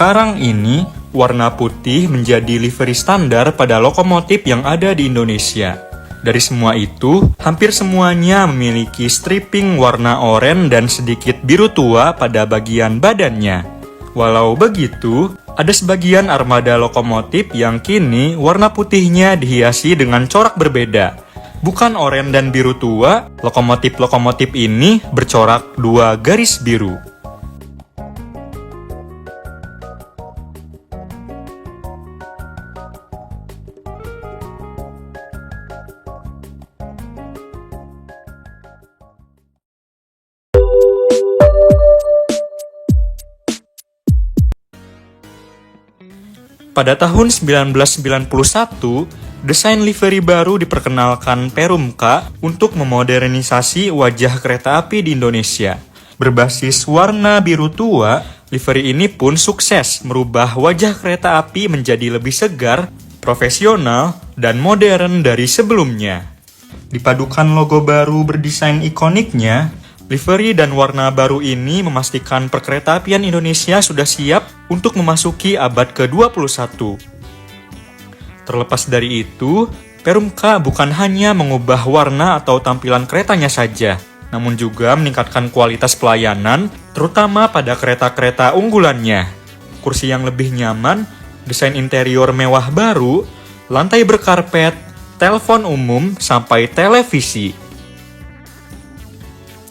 Sekarang ini, warna putih menjadi livery standar pada lokomotif yang ada di Indonesia. Dari semua itu, hampir semuanya memiliki striping warna oranye dan sedikit biru tua pada bagian badannya. Walau begitu, ada sebagian armada lokomotif yang kini warna putihnya dihiasi dengan corak berbeda. Bukan oranye dan biru tua, lokomotif-lokomotif ini bercorak 2 garis biru. Pada tahun 1991, desain livery baru diperkenalkan Perumka untuk memodernisasi wajah kereta api di Indonesia. Berbasis warna biru tua, livery ini pun sukses merubah wajah kereta api menjadi lebih segar, profesional, dan modern dari sebelumnya. Dipadukan logo baru berdesain ikoniknya, livery dan warna baru ini memastikan perkeretaapian Indonesia sudah siap untuk memasuki abad ke-21. Terlepas dari itu, Perumka bukan hanya mengubah warna atau tampilan keretanya saja, namun juga meningkatkan kualitas pelayanan, terutama pada kereta-kereta unggulannya. Kursi yang lebih nyaman, desain interior mewah baru, lantai berkarpet, telepon umum, sampai televisi.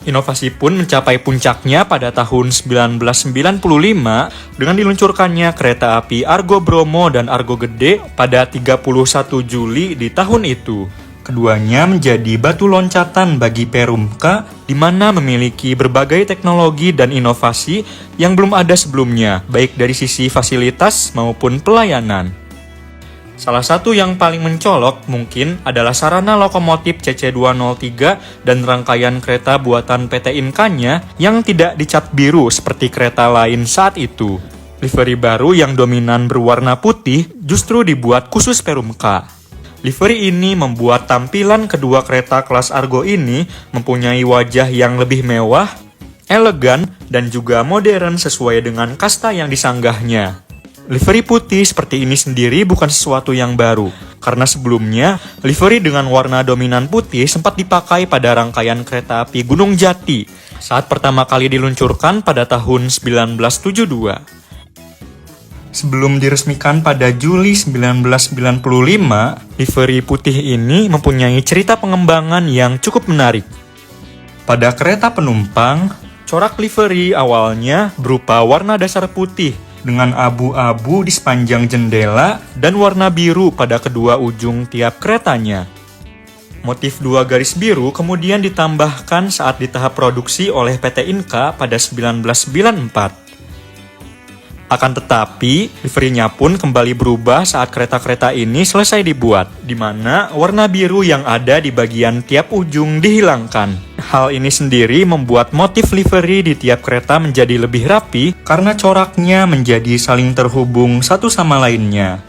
Inovasi pun mencapai puncaknya pada tahun 1995 dengan diluncurkannya kereta api Argo Bromo dan Argo Gede pada 31 Juli di tahun itu. Keduanya menjadi batu loncatan bagi Perumka, di mana memiliki berbagai teknologi dan inovasi yang belum ada sebelumnya, baik dari sisi fasilitas maupun pelayanan. Salah satu yang paling mencolok mungkin adalah sarana lokomotif CC203 dan rangkaian kereta buatan PT Inka-nya yang tidak dicat biru seperti kereta lain saat itu. Livery baru yang dominan berwarna putih justru dibuat khusus Perumka. Livery ini membuat tampilan kedua kereta kelas Argo ini mempunyai wajah yang lebih mewah, elegan, dan juga modern sesuai dengan kasta yang disanggahnya. Livery putih seperti ini sendiri bukan sesuatu yang baru, karena sebelumnya livery dengan warna dominan putih sempat dipakai pada rangkaian kereta api Gunung Jati saat pertama kali diluncurkan pada tahun 1972. Sebelum diresmikan pada Juli 1995, livery putih ini mempunyai cerita pengembangan yang cukup menarik. Pada kereta penumpang, corak livery awalnya berupa warna dasar putih dengan abu-abu di sepanjang jendela dan warna biru pada kedua ujung tiap keretanya. Motif 2 garis biru kemudian ditambahkan saat di tahap produksi oleh PT Inka pada 1994. Akan tetapi, liverynya pun kembali berubah saat kereta-kereta ini selesai dibuat, di mana warna biru yang ada di bagian tiap ujung dihilangkan. Hal ini sendiri membuat motif livery di tiap kereta menjadi lebih rapi karena coraknya menjadi saling terhubung satu sama lainnya.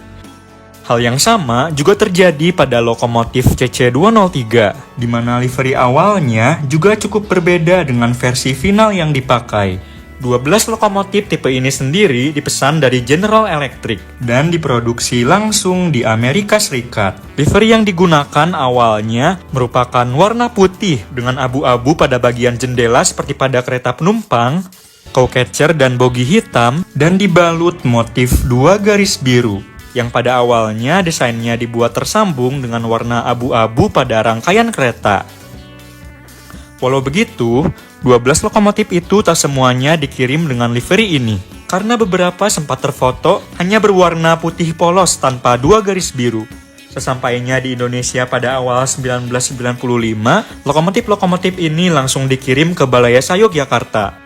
Hal yang sama juga terjadi pada lokomotif CC203, di mana livery awalnya juga cukup berbeda dengan versi final yang dipakai. 12 lokomotif tipe ini sendiri dipesan dari General Electric dan diproduksi langsung di Amerika Serikat. Livery yang digunakan awalnya merupakan warna putih dengan abu-abu pada bagian jendela seperti pada kereta penumpang, cow catcher dan bogi hitam, dan dibalut motif 2 garis biru, yang pada awalnya desainnya dibuat tersambung dengan warna abu-abu pada rangkaian kereta. Walau begitu, 12 lokomotif itu tak semuanya dikirim dengan livery ini, karena beberapa sempat terfoto hanya berwarna putih polos tanpa 2 garis biru. Sesampainya di Indonesia pada awal 1995, lokomotif-lokomotif ini langsung dikirim ke Balayasa Yogyakarta.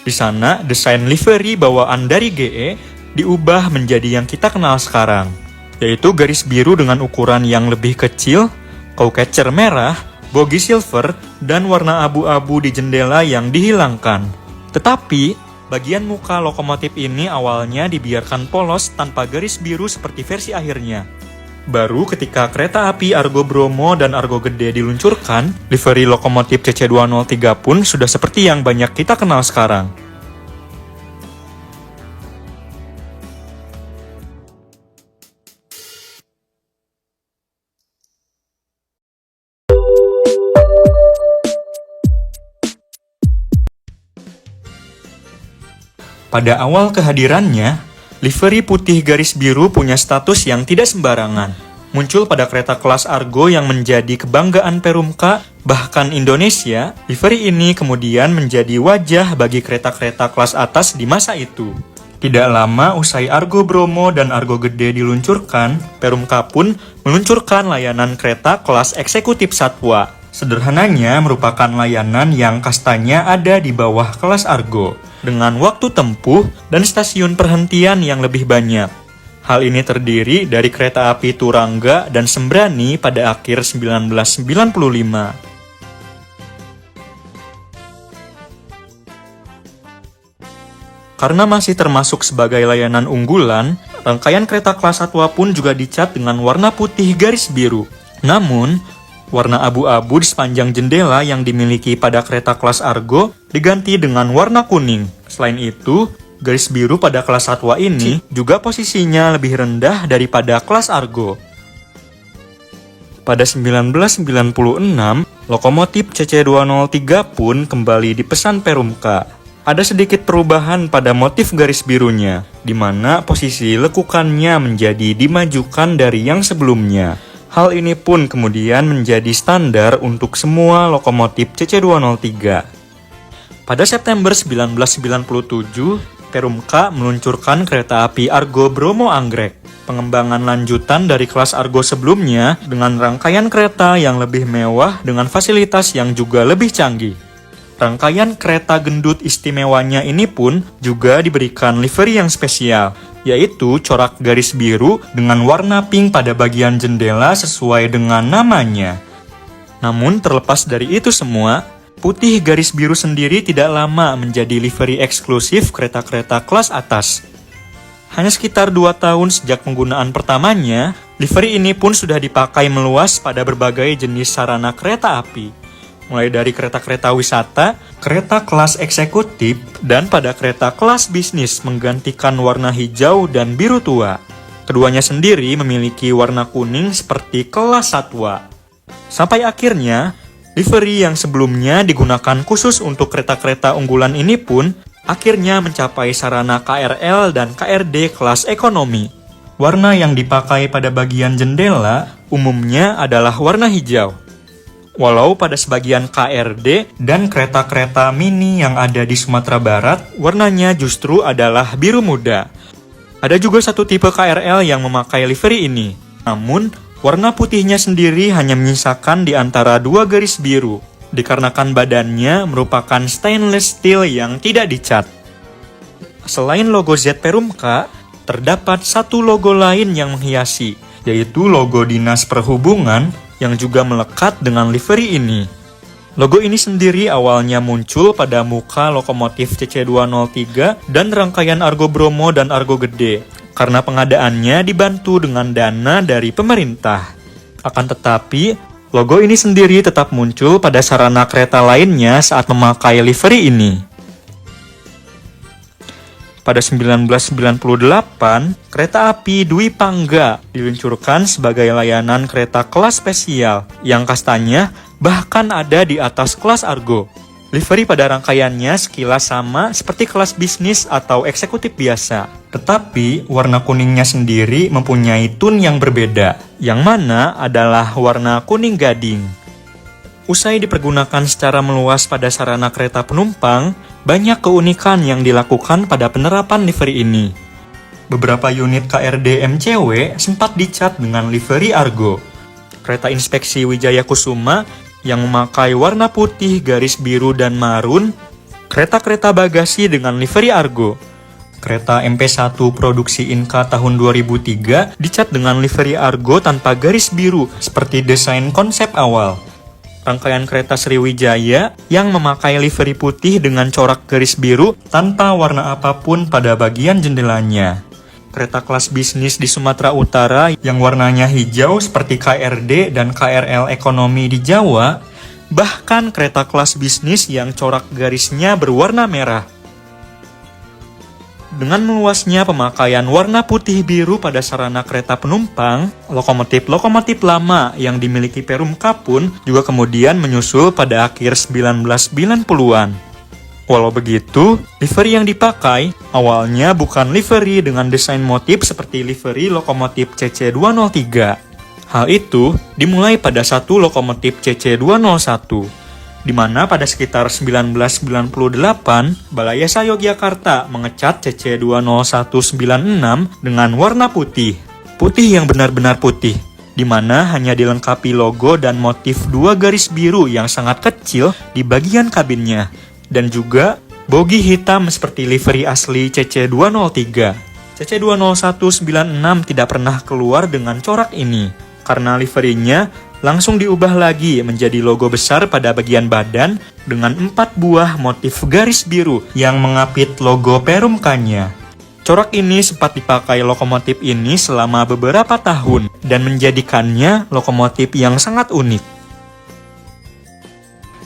Di sana, desain livery bawaan dari GE diubah menjadi yang kita kenal sekarang, yaitu garis biru dengan ukuran yang lebih kecil, cow catcher merah, bogi silver, dan warna abu-abu di jendela yang dihilangkan. Tetapi, bagian muka lokomotif ini awalnya dibiarkan polos tanpa garis biru seperti versi akhirnya. Baru ketika kereta api Argo Bromo dan Argo Gede diluncurkan, livery lokomotif CC203 pun sudah seperti yang banyak kita kenal sekarang. Pada awal kehadirannya, livery putih garis biru punya status yang tidak sembarangan. Muncul pada kereta kelas Argo yang menjadi kebanggaan Perumka, bahkan Indonesia, livery ini kemudian menjadi wajah bagi kereta-kereta kelas atas di masa itu. Tidak lama usai Argo Bromo dan Argo Gede diluncurkan, Perumka pun meluncurkan layanan kereta kelas eksekutif Satwa. Sederhananya merupakan layanan yang kastanya ada di bawah kelas Argo, dengan waktu tempuh dan stasiun perhentian yang lebih banyak. Hal ini terdiri dari kereta api Turangga dan Sembrani pada akhir 1995. Karena masih termasuk sebagai layanan unggulan, rangkaian kereta kelas Satwa pun juga dicat dengan warna putih garis biru. Namun, warna abu-abu di sepanjang jendela yang dimiliki pada kereta kelas Argo diganti dengan warna kuning. Selain itu, garis biru pada kelas Satwa ini juga posisinya lebih rendah daripada kelas Argo. Pada 1996, lokomotif CC203 pun kembali dipesan Perumka. Ada sedikit perubahan pada motif garis birunya, di mana posisi lekukannya menjadi dimajukan dari yang sebelumnya. Hal ini pun kemudian menjadi standar untuk semua lokomotif CC203. Pada September 1997, Perumka meluncurkan kereta api Argo Bromo Anggrek, pengembangan lanjutan dari kelas Argo sebelumnya dengan rangkaian kereta yang lebih mewah dengan fasilitas yang juga lebih canggih. Rangkaian kereta gendut istimewanya ini pun juga diberikan livery yang spesial, yaitu corak garis biru dengan warna pink pada bagian jendela sesuai dengan namanya. Namun terlepas dari itu semua, putih garis biru sendiri tidak lama menjadi livery eksklusif kereta-kereta kelas atas. Hanya sekitar 2 tahun sejak penggunaan pertamanya, livery ini pun sudah dipakai meluas pada berbagai jenis sarana kereta api. Mulai dari kereta-kereta wisata, kereta kelas eksekutif, dan pada kereta kelas bisnis menggantikan warna hijau dan biru tua. Keduanya sendiri memiliki warna kuning seperti kelas Satwa. Sampai akhirnya, livery yang sebelumnya digunakan khusus untuk kereta-kereta unggulan ini pun akhirnya mencapai sarana KRL dan KRD kelas ekonomi. Warna yang dipakai pada bagian jendela umumnya adalah warna hijau. Walau pada sebagian KRD dan kereta-kereta mini yang ada di Sumatera Barat, warnanya justru adalah biru muda. Ada juga satu tipe KRL yang memakai livery ini. Namun, warna putihnya sendiri hanya menyisakan di antara 2 garis biru, dikarenakan badannya merupakan stainless steel yang tidak dicat. Selain logo Z Perumka, terdapat satu logo lain yang menghiasi, yaitu logo Dinas Perhubungan yang juga melekat dengan livery ini. Logo ini sendiri awalnya muncul pada muka lokomotif CC203 dan rangkaian Argo Bromo dan Argo Gede, karena pengadaannya dibantu dengan dana dari pemerintah. Akan tetapi, logo ini sendiri tetap muncul pada sarana kereta lainnya saat memakai livery ini. Pada 1998, kereta api Dwi Pangga diluncurkan sebagai layanan kereta kelas spesial yang kastanya bahkan ada di atas kelas Argo. Livery pada rangkaiannya sekilas sama seperti kelas bisnis atau eksekutif biasa. Tetapi warna kuningnya sendiri mempunyai tone yang berbeda, yang mana adalah warna kuning gading. Usai dipergunakan secara meluas pada sarana kereta penumpang, banyak keunikan yang dilakukan pada penerapan livery ini. Beberapa unit KRD MCW sempat dicat dengan livery Argo. Kereta inspeksi Wijaya Kusuma yang memakai warna putih garis biru dan marun, kereta-kereta bagasi dengan livery Argo. Kereta MP1 produksi Inka tahun 2003 dicat dengan livery Argo tanpa garis biru seperti desain konsep awal. Rangkaian kereta Sriwijaya yang memakai livery putih dengan corak garis biru tanpa warna apapun pada bagian jendelanya. Kereta kelas bisnis di Sumatera Utara yang warnanya hijau seperti KRD dan KRL ekonomi di Jawa, bahkan kereta kelas bisnis yang corak garisnya berwarna merah. Dengan meluasnya pemakaian warna putih biru pada sarana kereta penumpang, lokomotif-lokomotif lama yang dimiliki Perumka pun juga kemudian menyusul pada akhir 1990-an. Walau begitu, livery yang dipakai awalnya bukan livery dengan desain motif seperti livery lokomotif CC203. Hal itu dimulai pada satu lokomotif CC201, di mana pada sekitar 1998, Balayasa Yogyakarta mengecat CC20196 dengan warna putih. Putih yang benar-benar putih, di mana hanya dilengkapi logo dan motif dua garis biru yang sangat kecil di bagian kabinnya, dan juga bogi hitam seperti livery asli CC203. CC20196 tidak pernah keluar dengan corak ini, karena liverynya langsung diubah lagi menjadi logo besar pada bagian badan dengan 4 buah motif garis biru yang mengapit logo Perum K-nya. Corak ini sempat dipakai lokomotif ini selama beberapa tahun dan menjadikannya lokomotif yang sangat unik.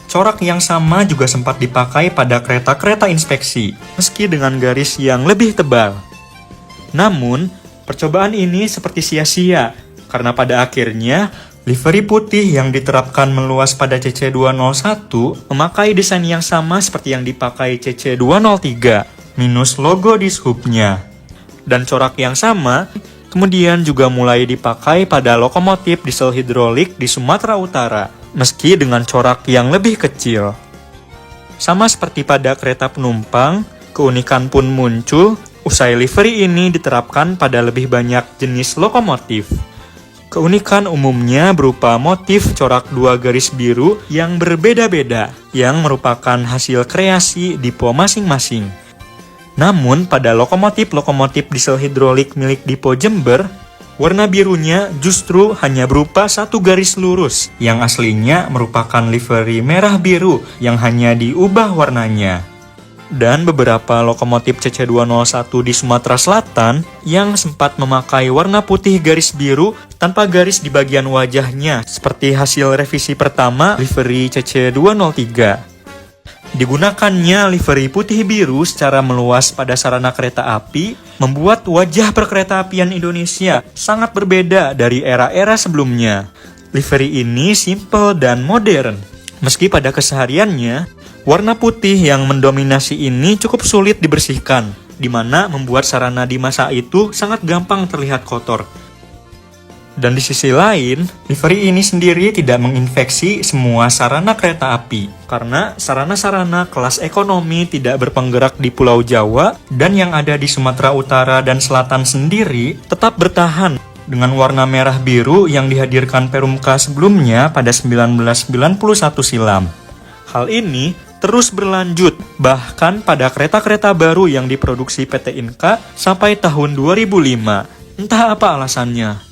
Corak yang sama juga sempat dipakai pada kereta-kereta inspeksi, meski dengan garis yang lebih tebal. Namun, percobaan ini seperti sia-sia, karena pada akhirnya, livery putih yang diterapkan meluas pada CC201 memakai desain yang sama seperti yang dipakai CC203, minus logo dishubnya. Dan corak yang sama kemudian juga mulai dipakai pada lokomotif diesel hidrolik di Sumatera Utara, meski dengan corak yang lebih kecil. Sama seperti pada kereta penumpang, keunikan pun muncul usai livery ini diterapkan pada lebih banyak jenis lokomotif. Keunikan umumnya berupa motif corak dua garis biru yang berbeda-beda, yang merupakan hasil kreasi Dipo masing-masing. Namun, pada lokomotif-lokomotif diesel hidrolik milik Dipo Jember, warna birunya justru hanya berupa satu garis lurus, yang aslinya merupakan livery merah biru yang hanya diubah warnanya. Dan beberapa lokomotif CC201 di Sumatera Selatan yang sempat memakai warna putih garis biru tanpa garis di bagian wajahnya, seperti hasil revisi pertama livery CC203. Digunakannya livery putih biru secara meluas pada sarana kereta api membuat wajah perkeretaapian Indonesia sangat berbeda dari era-era sebelumnya. Livery ini simple dan modern. Meski pada kesehariannya, warna putih yang mendominasi ini cukup sulit dibersihkan, di mana membuat sarana di masa itu sangat gampang terlihat kotor. Dan di sisi lain, livery ini sendiri tidak menginfeksi semua sarana kereta api, karena sarana-sarana kelas ekonomi tidak berpenggerak di Pulau Jawa dan yang ada di Sumatera Utara dan Selatan sendiri tetap bertahan dengan warna merah biru yang dihadirkan Perum K sebelumnya pada 1991 silam. Hal ini terus berlanjut, bahkan pada kereta-kereta baru yang diproduksi PT Inka sampai tahun 2005. Entah apa alasannya.